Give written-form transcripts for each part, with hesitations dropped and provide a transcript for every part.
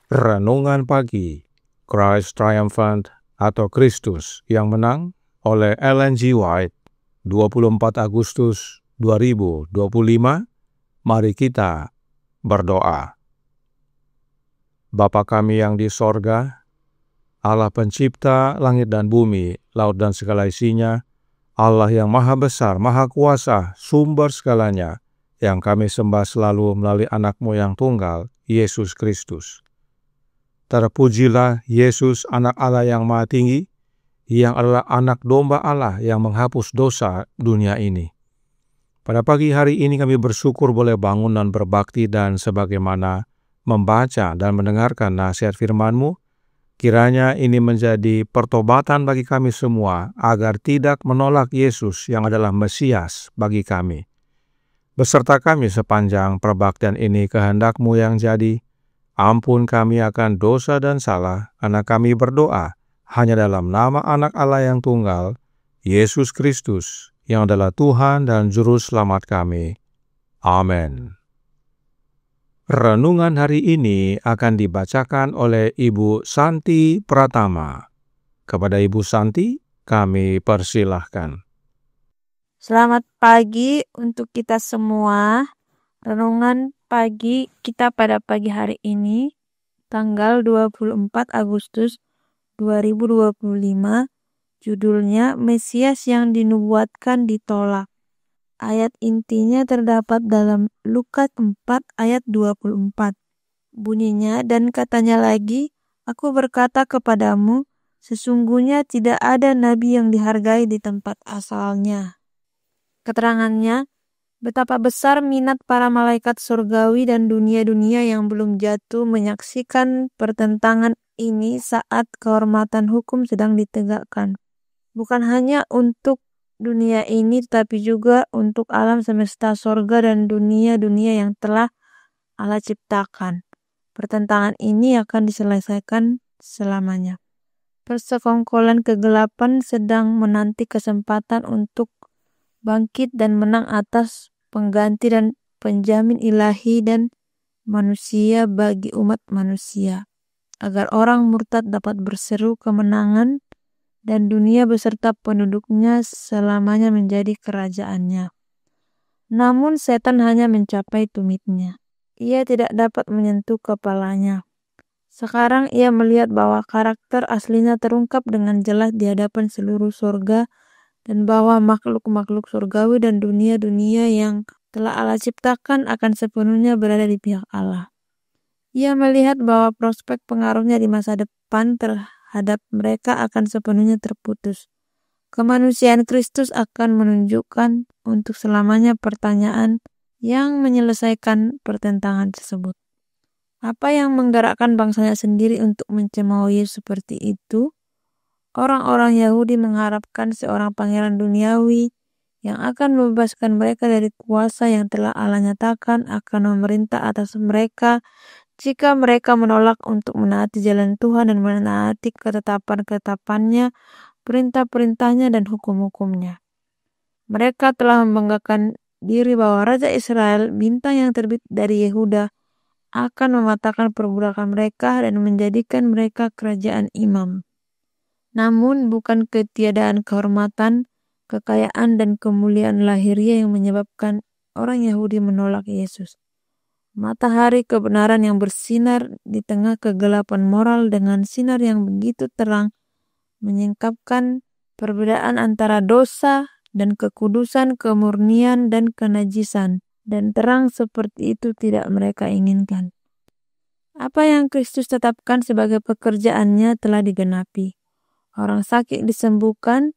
Renungan Pagi, Christ Triumphant atau Kristus yang Menang oleh Ellen G. White, 24 Agustus 2025. Mari kita berdoa. Bapa kami yang di sorga, Allah pencipta langit dan bumi, laut dan segala isinya, Allah yang maha besar, maha kuasa, sumber segalanya, yang kami sembah selalu melalui anak-Mu yang tunggal, Yesus Kristus. Terpujilah Yesus, anak Allah yang maha tinggi, yang adalah anak domba Allah yang menghapus dosa dunia ini. Pada pagi hari ini kami bersyukur boleh bangun dan berbakti, dan sebagaimana membaca dan mendengarkan nasihat firman-Mu, kiranya ini menjadi pertobatan bagi kami semua, agar tidak menolak Yesus yang adalah Mesias bagi kami. Beserta kami sepanjang perbaktian ini, kehendak-Mu yang jadi. Ampun kami akan dosa dan salah, karena kami berdoa hanya dalam nama anak Allah yang tunggal, Yesus Kristus, yang adalah Tuhan dan Juru Selamat kami. Amin. Renungan hari ini akan dibacakan oleh Ibu Santi Pratama. Kepada Ibu Santi, kami persilahkan. Selamat pagi untuk kita semua. Renungan pagi kita pada pagi hari ini, tanggal 24 Agustus 2025, judulnya Mesias yang dinubuatkan ditolak. Ayat intinya terdapat dalam Lukas 4 ayat 24. Bunyinya, dan katanya lagi, aku berkata kepadamu, sesungguhnya tidak ada nabi yang dihargai di tempat asalnya. Keterangannya, betapa besar minat para malaikat surgawi dan dunia-dunia yang belum jatuh menyaksikan pertentangan ini saat kehormatan hukum sedang ditegakkan. Bukan hanya untuk dunia ini, tetapi juga untuk alam semesta sorga dan dunia-dunia yang telah Allah ciptakan. Pertentangan ini akan diselesaikan selamanya. Persekongkolan kegelapan sedang menanti kesempatan untuk bangkit dan menang atas pengganti dan penjamin ilahi dan manusia bagi umat manusia, agar orang murtad dapat berseru kemenangan dan dunia beserta penduduknya selamanya menjadi kerajaannya. Namun setan hanya mencapai tumitnya. Ia tidak dapat menyentuh kepalanya. Sekarang ia melihat bahwa karakter aslinya terungkap dengan jelas di hadapan seluruh surga, dan bahwa makhluk-makhluk surgawi dan dunia-dunia yang telah Allah ciptakan akan sepenuhnya berada di pihak Allah. Ia melihat bahwa prospek pengaruhnya di masa depan terhadap mereka akan sepenuhnya terputus. Kemanusiaan Kristus akan menunjukkan untuk selamanya pertanyaan yang menyelesaikan pertentangan tersebut. Apa yang menggerakkan bangsanya sendiri untuk mencemoohi seperti itu? Orang-orang Yahudi mengharapkan seorang pangeran duniawi yang akan membebaskan mereka dari kuasa yang telah Allah nyatakan akan memerintah atas mereka jika mereka menolak untuk menaati jalan Tuhan dan menaati ketetapan-ketetapannya, perintah-perintahnya dan hukum-hukumnya. Mereka telah membanggakan diri bahwa Raja Israel, bintang yang terbit dari Yehuda, akan mematahkan perbudakan mereka dan menjadikan mereka kerajaan imam. Namun bukan ketiadaan kehormatan, kekayaan, dan kemuliaan lahiriah yang menyebabkan orang Yahudi menolak Yesus. Matahari kebenaran yang bersinar di tengah kegelapan moral dengan sinar yang begitu terang menyingkapkan perbedaan antara dosa dan kekudusan, kemurnian dan kenajisan, dan terang seperti itu tidak mereka inginkan. Apa yang Kristus tetapkan sebagai pekerjaannya telah digenapi. Orang sakit disembuhkan,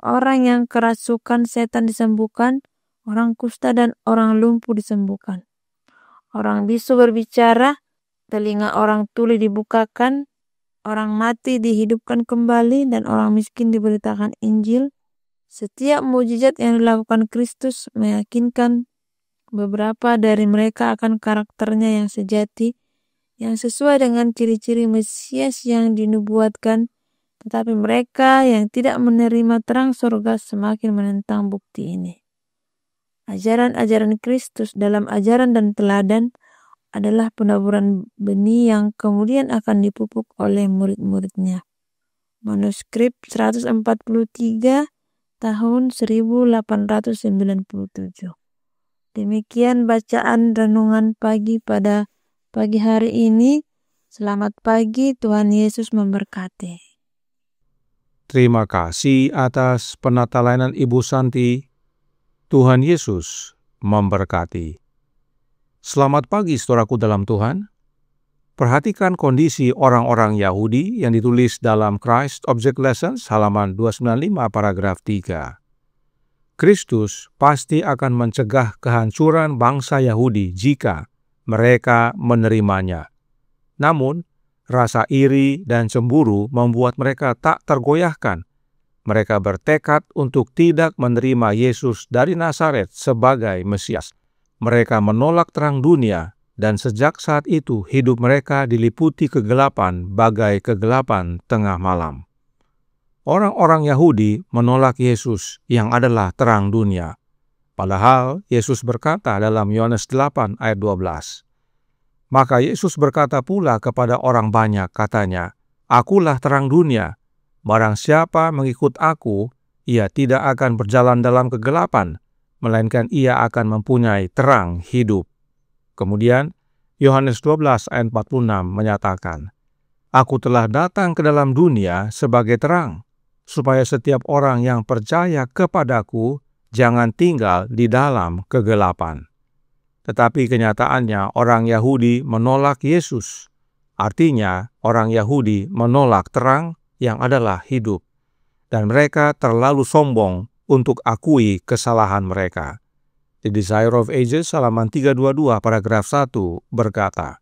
orang yang kerasukan setan disembuhkan, orang kusta dan orang lumpuh disembuhkan. Orang bisu berbicara, telinga orang tuli dibukakan, orang mati dihidupkan kembali, dan orang miskin diberitakan Injil. Setiap mukjizat yang dilakukan Kristus meyakinkan beberapa dari mereka akan karakternya yang sejati, yang sesuai dengan ciri-ciri Mesias yang dinubuatkan, tetapi mereka yang tidak menerima terang surga semakin menentang bukti ini. Ajaran-ajaran Kristus dalam ajaran dan teladan adalah penaburan benih yang kemudian akan dipupuk oleh murid-muridnya. Manuskrip 143 tahun 1897. Demikian bacaan renungan pagi pada pagi hari ini. Selamat pagi, Tuhan Yesus memberkati. Terima kasih atas penatalainan Ibu Santi. Tuhan Yesus memberkati. Selamat pagi saudaraku dalam Tuhan. Perhatikan kondisi orang-orang Yahudi yang ditulis dalam Christ Object Lessons halaman 295 paragraf 3. Kristus pasti akan mencegah kehancuran bangsa Yahudi jika mereka menerimanya. Namun, rasa iri dan cemburu membuat mereka tak tergoyahkan. Mereka bertekad untuk tidak menerima Yesus dari Nazaret sebagai Mesias. Mereka menolak terang dunia, dan sejak saat itu hidup mereka diliputi kegelapan bagai kegelapan tengah malam. Orang-orang Yahudi menolak Yesus yang adalah terang dunia. Padahal Yesus berkata dalam Yohanes 8 ayat 12. Maka Yesus berkata pula kepada orang banyak, katanya, "Akulah terang dunia. Barang siapa mengikut aku, ia tidak akan berjalan dalam kegelapan, melainkan ia akan mempunyai terang hidup." Kemudian, Yohanes 12 ayat 46 menyatakan, "Aku telah datang ke dalam dunia sebagai terang, supaya setiap orang yang percaya kepadaku jangan tinggal di dalam kegelapan." Tetapi kenyataannya orang Yahudi menolak Yesus. Artinya, orang Yahudi menolak terang yang adalah hidup, dan mereka terlalu sombong untuk akui kesalahan mereka. The Desire of Ages halaman 322 paragraf 1 berkata,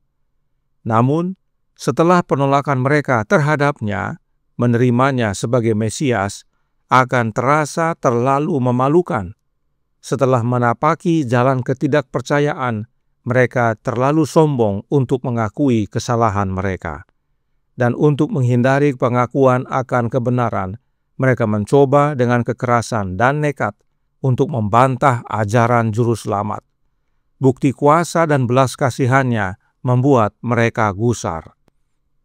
namun setelah penolakan mereka terhadapnya, menerimanya sebagai Mesias akan terasa terlalu memalukan. Setelah menapaki jalan ketidakpercayaan, mereka terlalu sombong untuk mengakui kesalahan mereka. Dan untuk menghindari pengakuan akan kebenaran, mereka mencoba dengan kekerasan dan nekat untuk membantah ajaran juru selamat. Bukti kuasa dan belas kasihannya membuat mereka gusar.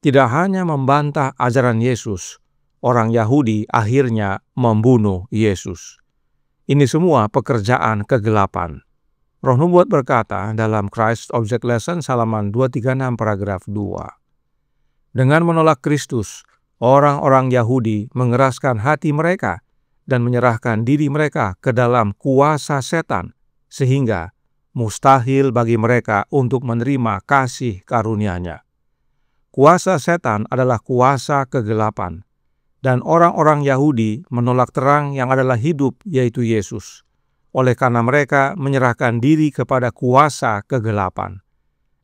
Tidak hanya membantah ajaran Yesus, orang Yahudi akhirnya membunuh Yesus. Ini semua pekerjaan kegelapan. Roh Nubuat berkata dalam Christ Object Lesson halaman 236 paragraf 2. Dengan menolak Kristus, orang-orang Yahudi mengeraskan hati mereka dan menyerahkan diri mereka ke dalam kuasa setan, sehingga mustahil bagi mereka untuk menerima kasih karunia-Nya. Kuasa setan adalah kuasa kegelapan, dan orang-orang Yahudi menolak terang yang adalah hidup, yaitu Yesus. Oleh karena mereka menyerahkan diri kepada kuasa kegelapan,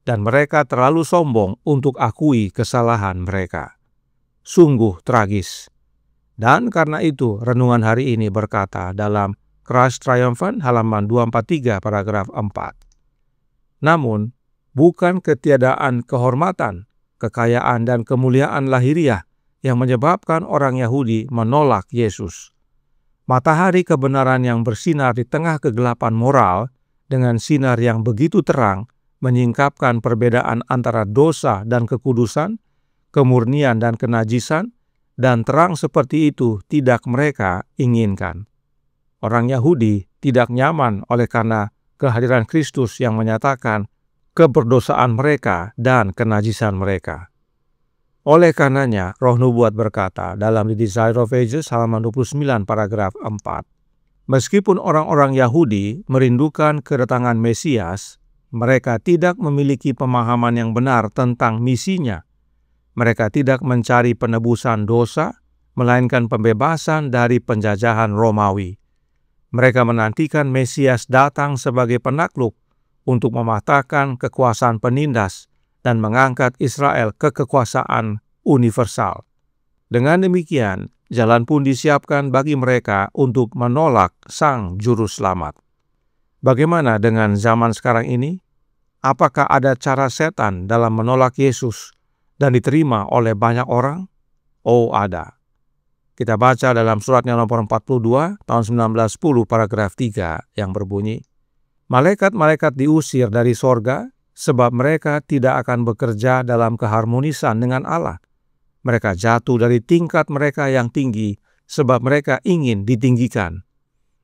dan mereka terlalu sombong untuk akui kesalahan mereka. Sungguh tragis. Dan karena itu, renungan hari ini berkata dalam Christ Triumphant halaman 243 paragraf 4. Namun, bukan ketiadaan kehormatan, kekayaan dan kemuliaan lahiriah yang menyebabkan orang Yahudi menolak Yesus. Matahari kebenaran yang bersinar di tengah kegelapan moral dengan sinar yang begitu terang menyingkapkan perbedaan antara dosa dan kekudusan, kemurnian dan kenajisan, dan terang seperti itu tidak mereka inginkan. Orang Yahudi tidak nyaman oleh karena kehadiran Kristus yang menyatakan keberdosaan mereka dan kenajisan mereka. Oleh karenanya, Roh Nubuat berkata dalam The Desire of Ages halaman 29 paragraf 4, meskipun orang-orang Yahudi merindukan kedatangan Mesias, mereka tidak memiliki pemahaman yang benar tentang misinya. Mereka tidak mencari penebusan dosa, melainkan pembebasan dari penjajahan Romawi. Mereka menantikan Mesias datang sebagai penakluk untuk mematahkan kekuasaan penindas dan mengangkat Israel ke kekuasaan universal. Dengan demikian, jalan pun disiapkan bagi mereka untuk menolak Sang Juru Selamat. Bagaimana dengan zaman sekarang ini? Apakah ada cara setan dalam menolak Yesus dan diterima oleh banyak orang? Oh, ada. Kita baca dalam suratnya nomor 42 tahun 1910 paragraf 3 yang berbunyi, malaikat-malaikat diusir dari sorga sebab mereka tidak akan bekerja dalam keharmonisan dengan Allah. Mereka jatuh dari tingkat mereka yang tinggi sebab mereka ingin ditinggikan.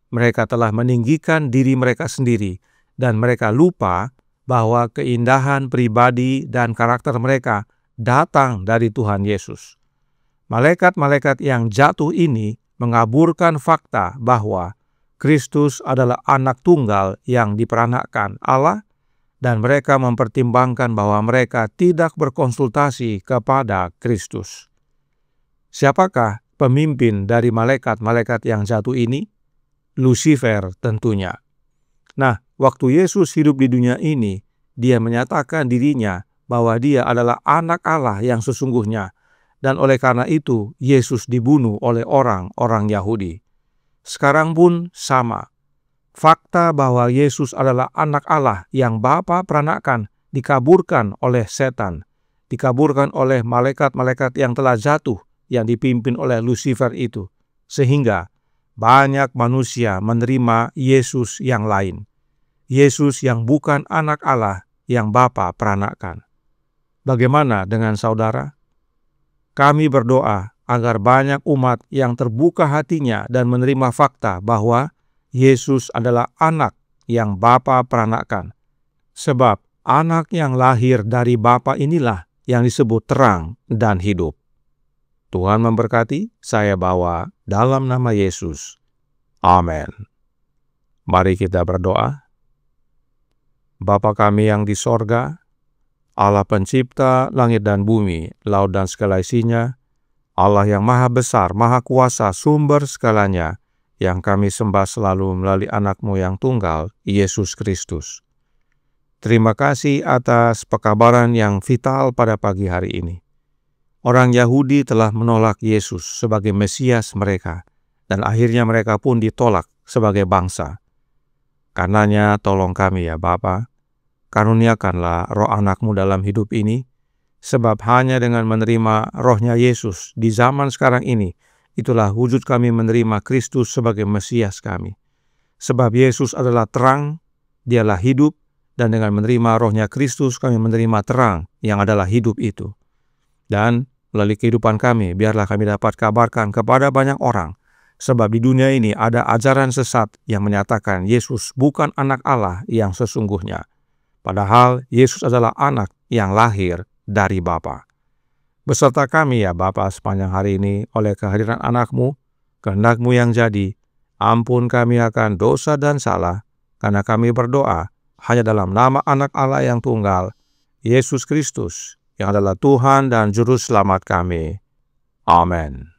Mereka telah meninggikan diri mereka sendiri dan mereka lupa bahwa keindahan pribadi dan karakter mereka datang dari Tuhan Yesus. Malaikat-malaikat yang jatuh ini mengaburkan fakta bahwa Kristus adalah anak tunggal yang diperanakkan Allah, dan mereka mempertimbangkan bahwa mereka tidak berkonsultasi kepada Kristus. Siapakah pemimpin dari malaikat-malaikat yang jatuh ini? Lucifer tentunya. Nah, waktu Yesus hidup di dunia ini, dia menyatakan dirinya bahwa dia adalah anak Allah yang sesungguhnya, dan oleh karena itu Yesus dibunuh oleh orang-orang Yahudi. Sekarang pun sama. Fakta bahwa Yesus adalah anak Allah yang Bapa peranakkan dikaburkan oleh setan, dikaburkan oleh malaikat-malaikat yang telah jatuh yang dipimpin oleh Lucifer itu, sehingga banyak manusia menerima Yesus yang lain, Yesus yang bukan anak Allah yang Bapa peranakkan. Bagaimana dengan saudara? Kami berdoa agar banyak umat yang terbuka hatinya dan menerima fakta bahwa Yesus adalah anak yang Bapa peranakkan. Sebab anak yang lahir dari Bapa inilah yang disebut terang dan hidup. Tuhan memberkati, saya bawa dalam nama Yesus. Amin. Mari kita berdoa. Bapa kami yang di sorga, Allah pencipta langit dan bumi, laut dan segala isinya, Allah yang maha besar, maha kuasa, sumber segalanya, yang kami sembah selalu melalui anak-Mu yang tunggal, Yesus Kristus. Terima kasih atas pekabaran yang vital pada pagi hari ini. Orang Yahudi telah menolak Yesus sebagai Mesias mereka, dan akhirnya mereka pun ditolak sebagai bangsa. Karenanya tolong kami ya Bapa, karuniakanlah roh anak-Mu dalam hidup ini, sebab hanya dengan menerima rohnya Yesus di zaman sekarang ini, itulah wujud kami menerima Kristus sebagai Mesias kami. Sebab Yesus adalah terang, dialah hidup, dan dengan menerima rohnya Kristus kami menerima terang yang adalah hidup itu. Dan melalui kehidupan kami, biarlah kami dapat kabarkan kepada banyak orang, sebab di dunia ini ada ajaran sesat yang menyatakan Yesus bukan anak Allah yang sesungguhnya. Padahal Yesus adalah anak yang lahir dari Bapa. Beserta kami ya Bapa sepanjang hari ini oleh kehadiran anak-Mu, kehendak-Mu yang jadi, ampun kami akan dosa dan salah, karena kami berdoa hanya dalam nama anak Allah yang tunggal, Yesus Kristus, yang adalah Tuhan dan Juru Selamat kami. Amin.